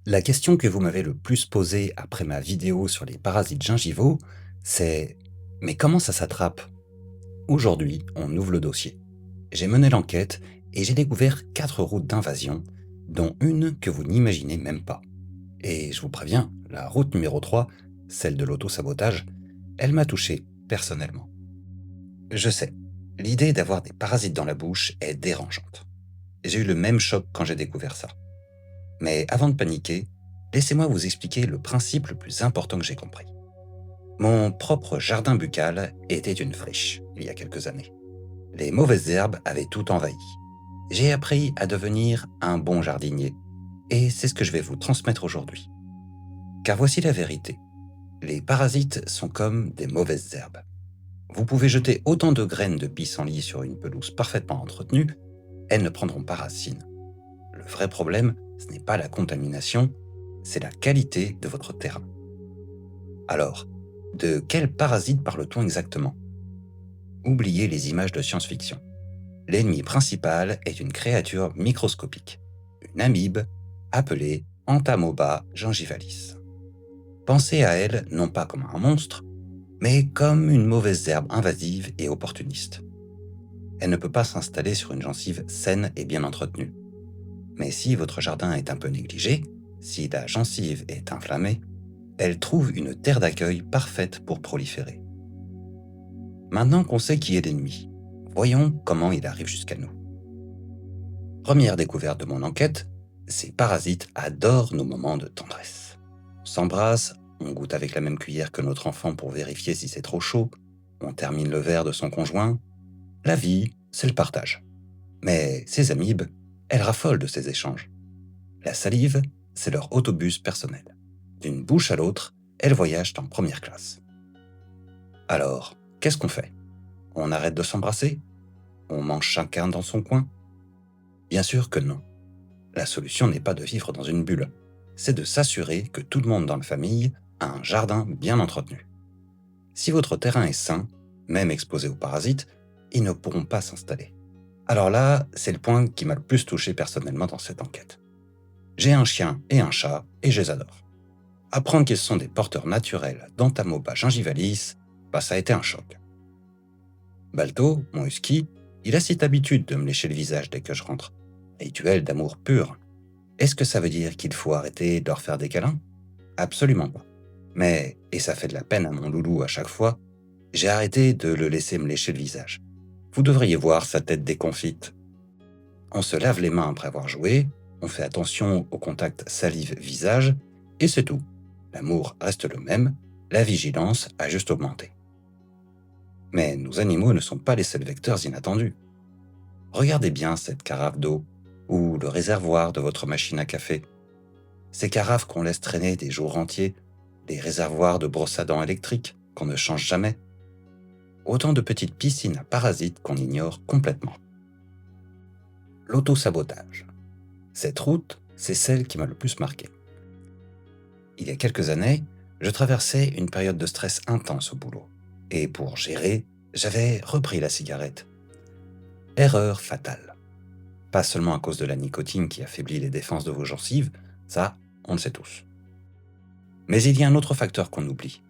La question que vous m'avez le plus posée après ma vidéo sur les parasites gingivaux, c'est mais comment ça s'attrape? Aujourd'hui, on ouvre le dossier. J'ai mené l'enquête et j'ai découvert 4 routes d'invasion, dont une que vous n'imaginez même pas. Et je vous préviens, la route numéro 3, celle de l'auto-sabotage, elle m'a touché personnellement. Je sais, l'idée d'avoir des parasites dans la bouche est dérangeante. J'ai eu le même choc quand j'ai découvert ça. Mais avant de paniquer, laissez-moi vous expliquer le principe le plus important que j'ai compris. Mon propre jardin buccal était une friche, il y a quelques années. Les mauvaises herbes avaient tout envahi. J'ai appris à devenir un bon jardinier, et c'est ce que je vais vous transmettre aujourd'hui. Car voici la vérité. Les parasites sont comme des mauvaises herbes. Vous pouvez jeter autant de graines de pissenlit sur une pelouse parfaitement entretenue, elles ne prendront pas racine. Le vrai problème, ce n'est pas la contamination, c'est la qualité de votre terrain. Alors, de quel parasite parle-t-on exactement? Oubliez les images de science-fiction. L'ennemi principal est une créature microscopique, une amibe appelée Entamoeba gingivalis. Pensez à elle non pas comme un monstre, mais comme une mauvaise herbe invasive et opportuniste. Elle ne peut pas s'installer sur une gencive saine et bien entretenue. Mais si votre jardin est un peu négligé, si la gencive est inflammée, elle trouve une terre d'accueil parfaite pour proliférer. Maintenant qu'on sait qui est l'ennemi, voyons comment il arrive jusqu'à nous. Première découverte de mon enquête, ces parasites adorent nos moments de tendresse. On s'embrasse, on goûte avec la même cuillère que notre enfant pour vérifier si c'est trop chaud, on termine le verre de son conjoint. La vie, c'est le partage. Mais ces amibes, elles raffolent de ces échanges. La salive, c'est leur autobus personnel. D'une bouche à l'autre, elles voyagent en première classe. Alors, qu'est-ce qu'on fait? On arrête de s'embrasser? On mange chacun dans son coin? Bien sûr que non. La solution n'est pas de vivre dans une bulle. C'est de s'assurer que tout le monde dans la famille a un jardin bien entretenu. Si votre terrain est sain, même exposé aux parasites, ils ne pourront pas s'installer. Alors là, c'est le point qui m'a le plus touché personnellement dans cette enquête. J'ai un chien et un chat et je les adore. Apprendre qu'ils sont des porteurs naturels d'Entamoeba gingivalis, ça a été un choc. Balto, mon husky, il a cette habitude de me lécher le visage dès que je rentre. Rituel d'amour pur. Est-ce que ça veut dire qu'il faut arrêter de leur faire des câlins? Absolument pas. Mais, et ça fait de la peine à mon loulou à chaque fois, j'ai arrêté de le laisser me lécher le visage. Vous devriez voir sa tête déconfite. On se lave les mains après avoir joué, on fait attention au contact salive-visage, et c'est tout. L'amour reste le même, la vigilance a juste augmenté. Mais nos animaux ne sont pas les seuls vecteurs inattendus. Regardez bien cette carafe d'eau, ou le réservoir de votre machine à café. Ces carafes qu'on laisse traîner des jours entiers, des réservoirs de brosse à dents électriques qu'on ne change jamais. Autant de petites piscines à parasites qu'on ignore complètement. L'auto-sabotage. Cette route, c'est celle qui m'a le plus marqué. Il y a quelques années, je traversais une période de stress intense au boulot. Et pour gérer, j'avais repris la cigarette. Erreur fatale. Pas seulement à cause de la nicotine qui affaiblit les défenses de vos gencives, ça, on le sait tous. Mais il y a un autre facteur qu'on oublie.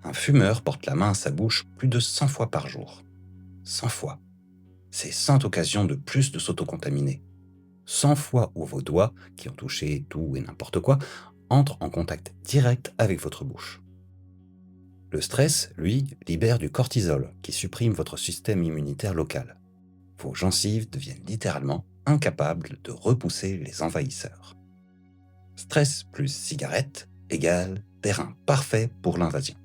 Un fumeur porte la main à sa bouche plus de 100 fois par jour. 100 fois. C'est 100 occasions de plus de s'autocontaminer. 100 fois où vos doigts, qui ont touché tout et n'importe quoi, entrent en contact direct avec votre bouche. Le stress, lui, libère du cortisol qui supprime votre système immunitaire local. Vos gencives deviennent littéralement incapables de repousser les envahisseurs. Stress plus cigarette égale terrain parfait pour l'invasion.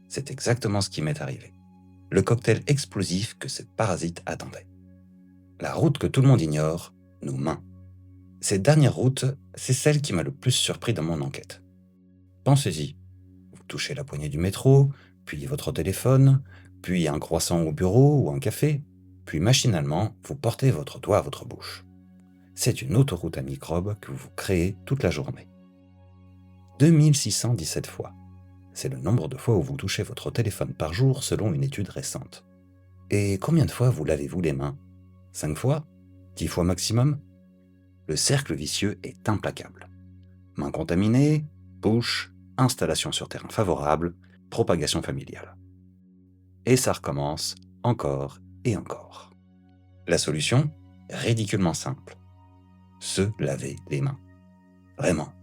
C'est exactement ce qui m'est arrivé. Le cocktail explosif que ces parasites attendaient. La route que tout le monde ignore, nos mains. Cette dernière route, c'est celle qui m'a le plus surpris dans mon enquête. Pensez-y. Vous touchez la poignée du métro, puis votre téléphone, puis un croissant au bureau ou un café, puis machinalement, vous portez votre doigt à votre bouche. C'est une autoroute à microbes que vous créez toute la journée. 2617 fois. C'est le nombre de fois où vous touchez votre téléphone par jour selon une étude récente. Et combien de fois vous lavez-vous les mains? 5 fois? 10 fois maximum? Le cercle vicieux est implacable. Mains contaminées, bouche, installation sur terrain favorable, propagation familiale. Et ça recommence encore et encore. La solution, ridiculement simple. Se laver les mains. Vraiment.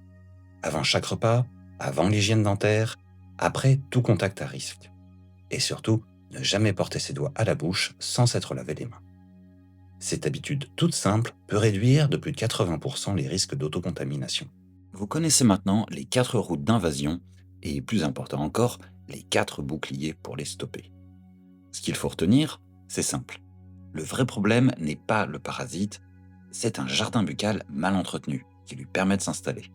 Avant chaque repas, avant l'hygiène dentaire, après tout contact à risque. Et surtout, ne jamais porter ses doigts à la bouche sans s'être lavé les mains. Cette habitude toute simple peut réduire de plus de 80% les risques d'autocontamination. Vous connaissez maintenant les 4 routes d'invasion et, plus important encore, les 4 boucliers pour les stopper. Ce qu'il faut retenir, c'est simple. Le vrai problème n'est pas le parasite, c'est un jardin buccal mal entretenu qui lui permet de s'installer.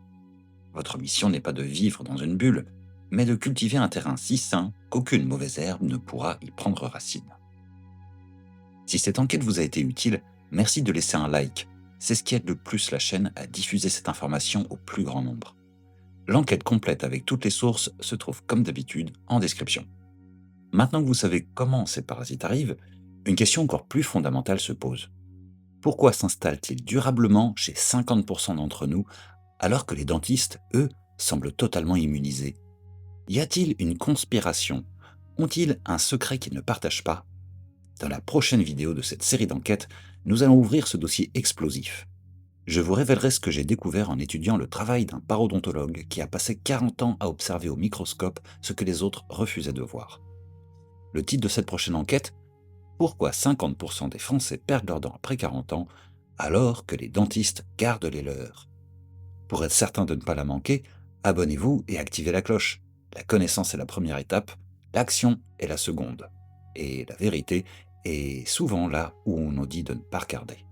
Votre mission n'est pas de vivre dans une bulle, mais de cultiver un terrain si sain qu'aucune mauvaise herbe ne pourra y prendre racine. Si cette enquête vous a été utile, merci de laisser un like. C'est ce qui aide le plus la chaîne à diffuser cette information au plus grand nombre. L'enquête complète avec toutes les sources se trouve comme d'habitude en description. Maintenant que vous savez comment ces parasites arrivent, une question encore plus fondamentale se pose. Pourquoi s'installent-ils durablement chez 50% d'entre nous alors que les dentistes, eux, semblent totalement immunisés? Y a-t-il une conspiration? Ont-ils un secret qu'ils ne partagent pas? Dans la prochaine vidéo de cette série d'enquêtes, nous allons ouvrir ce dossier explosif. Je vous révélerai ce que j'ai découvert en étudiant le travail d'un parodontologue qui a passé 40 ans à observer au microscope ce que les autres refusaient de voir. Le titre de cette prochaine enquête: pourquoi 50% des Français perdent leurs dents après 40 ans alors que les dentistes gardent les leurs? Pour être certain de ne pas la manquer, abonnez-vous et activez la cloche. La connaissance est la première étape, l'action est la seconde. Et la vérité est souvent là où on nous dit de ne pas regarder.